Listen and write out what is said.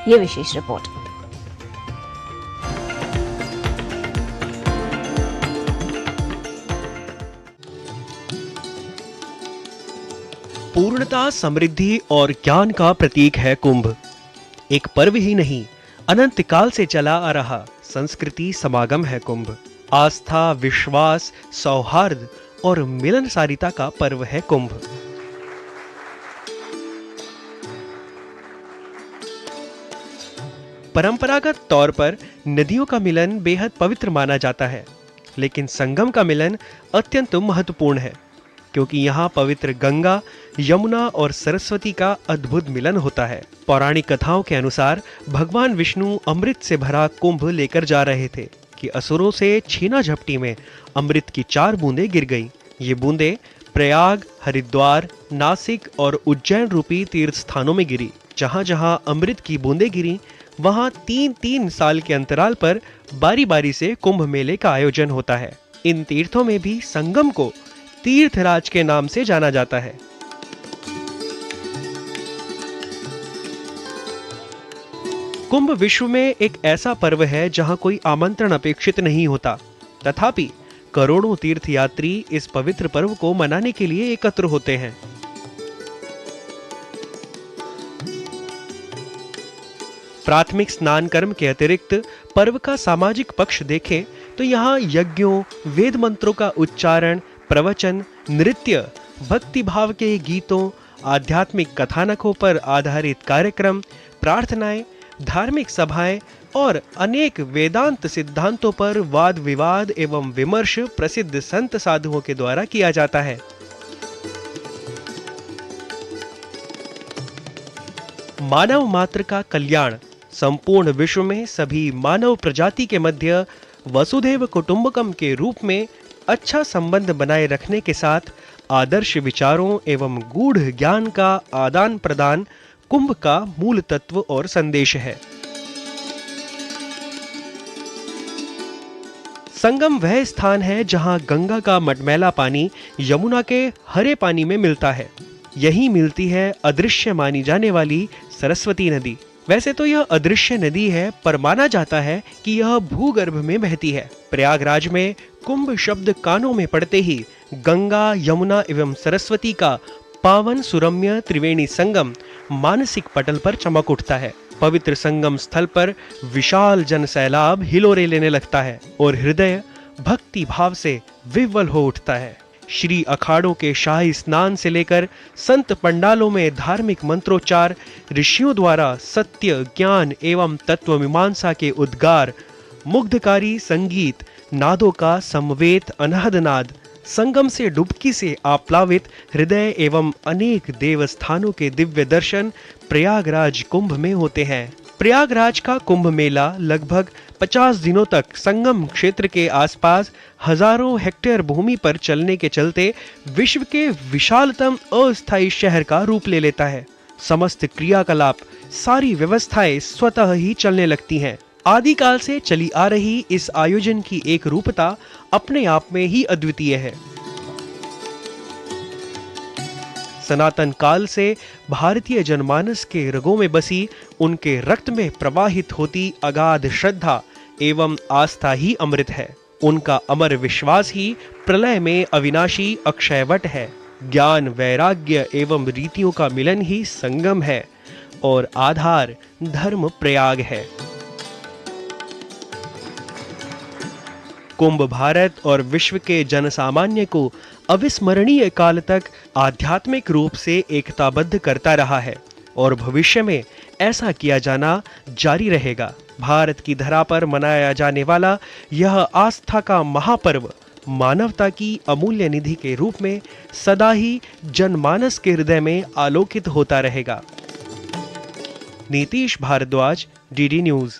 ये विशेष रिपोर्ट। पूर्णता, समृद्धि और ज्ञान का प्रतीक है कुंभ। एक पर्व ही नहीं, अनंत काल से चला आ रहा संस्कृति समागम है कुंभ। आस्था, विश्वास, सौहार्द और मिलनसारिता का पर्व है कुंभ। परंपरागत तौर पर नदियों का मिलन बेहद पवित्र माना जाता है, लेकिन संगम का मिलन अत्यंत महत्वपूर्ण है, क्योंकि यहाँ पवित्र गंगा, यमुना और सरस्वती का अद्भुत मिलन होता है। पौराणिक कथाओं के अनुसार भगवान विष्णु अमृत से भरा कुंभ लेकर जा रहे थे कि असुरों से छीना झपटी में अमृत की 4 बूंदें गिर गईं। ये बूंदें प्रयाग, हरिद्वार, नासिक और उज्जैन रूपी तीर्थ स्थानों में गिरी। जहां जहां अमृत की बूंदें गिरी, वहां 3-3 साल के अंतराल पर बारी बारी से कुंभ मेले का आयोजन होता है। इन तीर्थों में भी संगम को तीर्थराज के नाम से जाना जाता है। कुंभ विश्व में एक ऐसा पर्व है जहां कोई आमंत्रण अपेक्षित नहीं होता, तथापि करोड़ों तीर्थयात्री इस पवित्र पर्व को मनाने के लिए एकत्र होते हैं। प्राथमिक स्नान कर्म के अतिरिक्त पर्व का सामाजिक पक्ष देखें तो यहाँ यज्ञों, वेद मंत्रों का उच्चारण, प्रवचन, नृत्य, भक्ति भाव के गीतों, आध्यात्मिक कथानकों पर आधारित कार्यक्रम, प्रार्थनाएं, धार्मिक सभाएं और अनेक वेदांत सिद्धांतों पर वाद विवाद एवं विमर्श प्रसिद्ध संत साधुओं के द्वारा किया जाता है। मानव मात्र का कल्याण, संपूर्ण विश्व में सभी मानव प्रजाति के मध्य वसुधैव कुटुंबकम के रूप में अच्छा संबंध बनाए रखने के साथ आदर्श विचारों एवं गूढ़ ज्ञान का आदान प्रदान कुंभ का मूल तत्व और संदेश है। संगम वह स्थान है जहां गंगा का मटमैला पानी यमुना के हरे पानी में मिलता है। यहीं मिलती है अदृश्य मानी जाने वाली सरस्वती नदी। वैसे तो यह अदृश्य नदी है, पर माना जाता है कि यह भूगर्भ में बहती है। प्रयागराज में कुंभ शब्द कानों में पड़ते ही गंगा, यमुना एवं सरस्वती का पावन सुरम्य त्रिवेणी संगम मानसिक पटल पर चमक उठता है। पवित्र संगम स्थल पर विशाल जन सैलाब हिलोरे लेने लगता है और हृदय भक्ति भाव से विह्वल हो उठता है। श्री अखाड़ों के शाही स्नान से लेकर संत पंडालों में धार्मिक मंत्रोच्चार, ऋषियों द्वारा सत्य, ज्ञान एवं तत्व मीमांसा के उद्गार, मुग्धकारी संगीत, नादों का समवेत अनहद नाद, संगम से डुबकी से आप्लावित हृदय एवं अनेक देवस्थानों के दिव्य दर्शन प्रयागराज कुंभ में होते हैं। प्रयागराज का कुंभ मेला लगभग 50 दिनों तक संगम क्षेत्र के आसपास हजारों हेक्टेयर भूमि पर चलने के चलते विश्व के विशालतम अस्थायी शहर का रूप ले लेता है। समस्त क्रियाकलाप, सारी व्यवस्थाएं स्वतः ही चलने लगती हैं। आदिकाल से चली आ रही इस आयोजन की एक रूपता अपने आप में ही अद्वितीय है। सनातन काल से भारतीय जनमानस के रगों में बसी, उनके रक्त में प्रवाहित होती अगाध श्रद्धा एवं आस्था ही अमृत है। उनका अमर विश्वास ही प्रलय में अविनाशी अक्षयवट है। ज्ञान, वैराग्य एवं रीतियों का मिलन ही संगम है और आधार धर्म प्रयाग है। कुंभ भारत और विश्व के जनसामान्य को अविस्मरणीय काल तक आध्यात्मिक रूप से एकताबद्ध करता रहा है और भविष्य में ऐसा किया जाना जारी रहेगा। भारत की धरा पर मनाया जाने वाला यह आस्था का महापर्व मानवता की अमूल्य निधि के रूप में सदा ही जनमानस के हृदय में आलोकित होता रहेगा। Nitish Bharadwaj, DD news.